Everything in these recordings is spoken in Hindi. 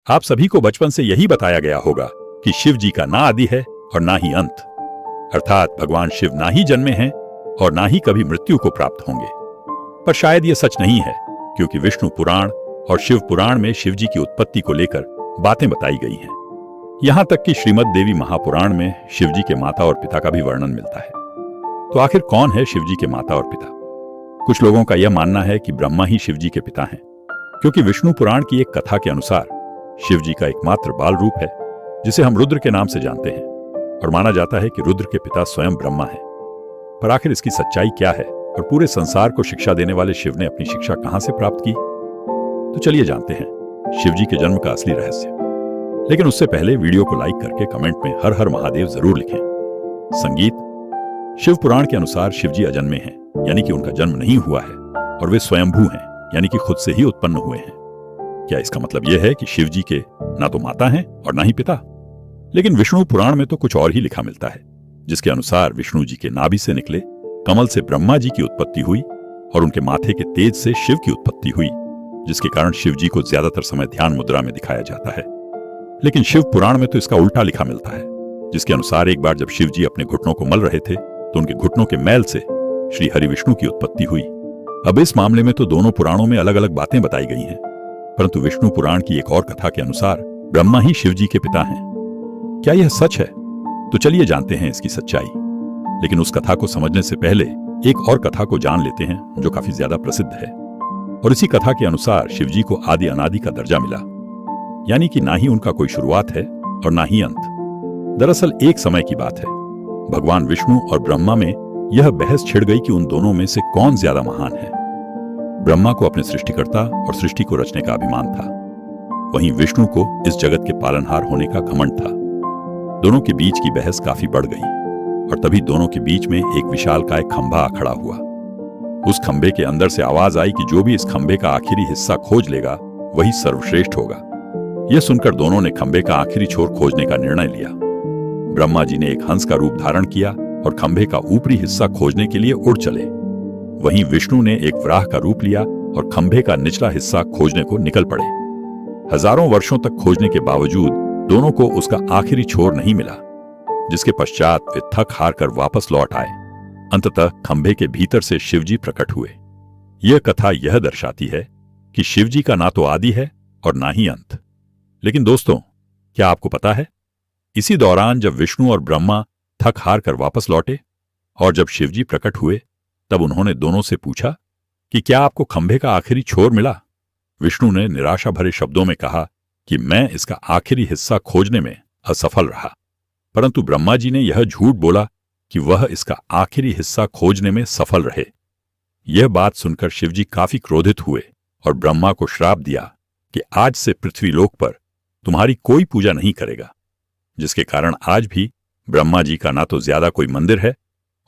आप सभी को बचपन से यही बताया गया होगा कि शिव जी का ना आदि है और ना ही अंत, अर्थात भगवान शिव ना ही जन्मे हैं और ना ही कभी मृत्यु को प्राप्त होंगे। पर शायद यह सच नहीं है, क्योंकि विष्णु पुराण और शिव पुराण में शिव जी की उत्पत्ति को लेकर बातें बताई गई हैं। यहां तक कि श्रीमद् देवी महापुराण में शिव जी के माता और पिता का भी वर्णन मिलता है। तो आखिर कौन है शिव जी के माता और पिता? कुछ लोगों का यह मानना है कि ब्रह्मा ही शिव जी के पिता हैं, क्योंकि विष्णु पुराण की एक कथा के अनुसार शिव जी का एकमात्र बाल रूप है, जिसे हम रुद्र के नाम से जानते हैं, और माना जाता है कि रुद्र के पिता स्वयं ब्रह्मा हैं। पर आखिर इसकी सच्चाई क्या है और पूरे संसार को शिक्षा देने वाले शिव ने अपनी शिक्षा कहां से प्राप्त की? तो चलिए जानते हैं शिव जी के जन्म का असली रहस्य। लेकिन उससे पहले वीडियो को लाइक करके कमेंट में हर हर महादेव जरूर लिखें। संगीत। शिव पुराण के अनुसार शिव जी अजन्मे हैं, यानी कि उनका जन्म नहीं हुआ है, और वे स्वयंभू हैं, यानी कि खुद से ही उत्पन्न हुए हैं। क्या इसका मतलब यह है कि शिव जी के ना तो माता हैं और ना ही पिता? लेकिन विष्णु पुराण में तो कुछ और ही लिखा मिलता है, जिसके अनुसार विष्णु जी के नाभि से निकले कमल से ब्रह्मा जी की उत्पत्ति हुई और उनके माथे के तेज से शिव की उत्पत्ति हुई, जिसके कारण शिव जी को ज्यादातर समय ध्यान मुद्रा में दिखाया जाता है। लेकिन शिव पुराण में तो इसका उल्टा लिखा मिलता है, जिसके अनुसार एक बार जब शिव जी अपने घुटनों को मल रहे थे तो उनके घुटनों के मैल से श्री हरि विष्णु की उत्पत्ति हुई। अब इस मामले में तो दोनों पुराणों में अलग अलग बातें बताई गई हैं, परंतु विष्णु पुराण की एक और कथा के अनुसार ब्रह्मा ही शिव जी के पिता हैं। क्या यह सच है? तो चलिए जानते हैं इसकी सच्चाई। लेकिन उस कथा को समझने से पहले एक और कथा को जान लेते हैं, जो काफी ज्यादा प्रसिद्ध है। और इसी कथा के अनुसार शिव जी को आदि अनादि का दर्जा मिला, यानी कि ना ही उनका कोई शुरुआत है और ना ही अंत। दरअसल एक समय की बात है, भगवान विष्णु और ब्रह्मा में यह बहस छिड़ गई कि उन दोनों में से कौन ज्यादा महान है। ब्रह्मा को अपने सृष्टिकर्ता और सृष्टि को रचने का अभिमान था, वहीं विष्णु को इस जगत के पालनहार होने का घमंड था। दोनों के बीच की बहस काफी बढ़ गई और तभी दोनों के बीच में एक विशालकाय खंभा खड़ा हुआ। उस खंभे के अंदर से आवाज आई कि जो भी इस खंभे का आखिरी हिस्सा खोज लेगा वही सर्वश्रेष्ठ होगा। यह सुनकर दोनों ने खंभे का आखिरी छोर खोजने का निर्णय लिया। ब्रह्मा जी ने एक हंस का रूप धारण किया और खंभे का ऊपरी हिस्सा खोजने के लिए उड़ चले। वहीं विष्णु ने एक वराह का रूप लिया और खंभे का निचला हिस्सा खोजने को निकल पड़े। हजारों वर्षों तक खोजने के बावजूद दोनों को उसका आखिरी छोर नहीं मिला, जिसके पश्चात वे थक हार कर वापस लौट आए। अंततः खंभे के भीतर से शिवजी प्रकट हुए। यह कथा यह दर्शाती है कि शिवजी का ना तो आदि है और ना ही अंत। लेकिन दोस्तों, क्या आपको पता है, इसी दौरान जब विष्णु और ब्रह्मा थक हार कर वापस लौटे और जब शिवजी प्रकट हुए, तब उन्होंने दोनों से पूछा कि क्या आपको खंभे का आखिरी छोर मिला? विष्णु ने निराशा भरे शब्दों में कहा कि मैं इसका आखिरी हिस्सा खोजने में असफल रहा। परंतु ब्रह्मा जी ने यह झूठ बोला कि वह इसका आखिरी हिस्सा खोजने में सफल रहे। यह बात सुनकर शिवजी काफी क्रोधित हुए और ब्रह्मा को श्राप दिया कि आज से पृथ्वी लोक पर तुम्हारी कोई पूजा नहीं करेगा, जिसके कारण आज भी ब्रह्मा जी का ना तो ज्यादा कोई मंदिर है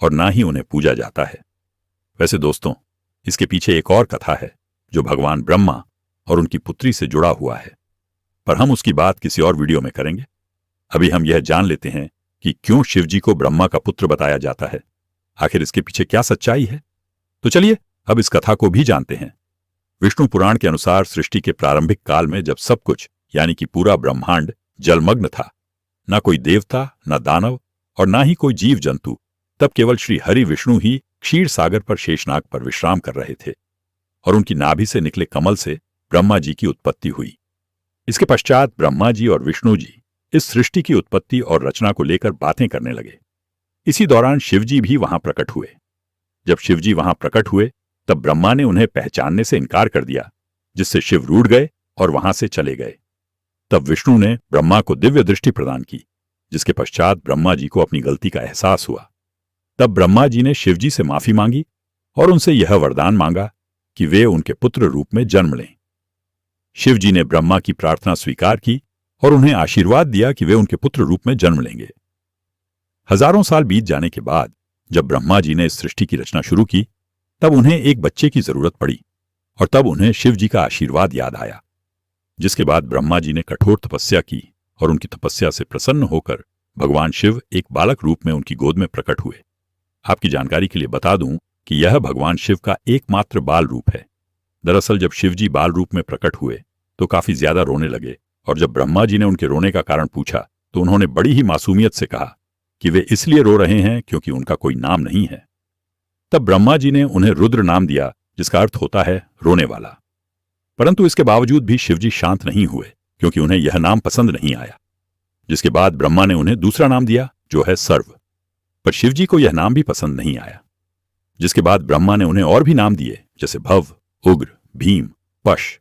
और ना ही उन्हें पूजा जाता है। वैसे दोस्तों, इसके पीछे एक और कथा है जो भगवान ब्रह्मा और उनकी पुत्री से जुड़ा हुआ है, पर हम उसकी बात किसी और वीडियो में करेंगे। अभी हम यह जान लेते हैं कि क्यों शिवजी को ब्रह्मा का पुत्र बताया जाता है। आखिर इसके पीछे क्या सच्चाई है? तो चलिए अब इस कथा को भी जानते हैं। विष्णु पुराण के अनुसार सृष्टि के प्रारंभिक काल में जब सब कुछ यानी कि पूरा ब्रह्मांड जलमग्न था, ना कोई देवता, ना दानव और ना ही कोई जीव जंतु, तब केवल श्री हरि विष्णु ही क्षीर सागर पर शेषनाग पर विश्राम कर रहे थे और उनकी नाभि से निकले कमल से ब्रह्मा जी की उत्पत्ति हुई। इसके पश्चात ब्रह्मा जी और विष्णु जी इस सृष्टि की उत्पत्ति और रचना को लेकर बातें करने लगे। इसी दौरान शिवजी भी वहां प्रकट हुए। जब शिवजी वहां प्रकट हुए तब ब्रह्मा ने उन्हें पहचानने से इनकार कर दिया, जिससे शिव रूठ गए और वहां से चले गए। तब विष्णु ने ब्रह्मा को दिव्य दृष्टि प्रदान की, जिसके पश्चात ब्रह्मा जी को अपनी गलती का एहसास हुआ। तब ब्रह्मा जी ने शिवजी से माफी मांगी और उनसे यह वरदान मांगा कि वे उनके पुत्र रूप में जन्म लें। शिवजी ने ब्रह्मा की प्रार्थना स्वीकार की और उन्हें आशीर्वाद दिया कि वे उनके पुत्र रूप में जन्म लेंगे। हजारों साल बीत जाने के बाद जब ब्रह्मा जी ने इस सृष्टि की रचना शुरू की, तब उन्हें एक बच्चे की जरूरत पड़ी और तब उन्हें शिव जी का आशीर्वाद याद आया, जिसके बाद ब्रह्मा जी ने कठोर तपस्या की और उनकी तपस्या से प्रसन्न होकर भगवान शिव एक बालक रूप में उनकी गोद में प्रकट हुए। आपकी जानकारी के लिए बता दूं कि यह भगवान शिव का एकमात्र बाल रूप है। दरअसल जब शिव जी बाल रूप में प्रकट हुए तो काफी ज्यादा रोने लगे और जब ब्रह्मा जी ने उनके रोने का कारण पूछा तो उन्होंने बड़ी ही मासूमियत से कहा कि वे इसलिए रो रहे हैं क्योंकि उनका कोई नाम नहीं है। तब ब्रह्मा जी ने उन्हें रुद्र नाम दिया, जिसका अर्थ होता है रोने वाला। परंतु इसके बावजूद भी शिवजी शांत नहीं हुए, क्योंकि उन्हें यह नाम पसंद नहीं आया। जिसके बाद ब्रह्मा ने उन्हें दूसरा नाम दिया, जो है सर्व। पर शिवजी को यह नाम भी पसंद नहीं आया। जिसके बाद ब्रह्मा ने उन्हें और भी नाम दिए, जैसे भव, उग्र, भीम, पश,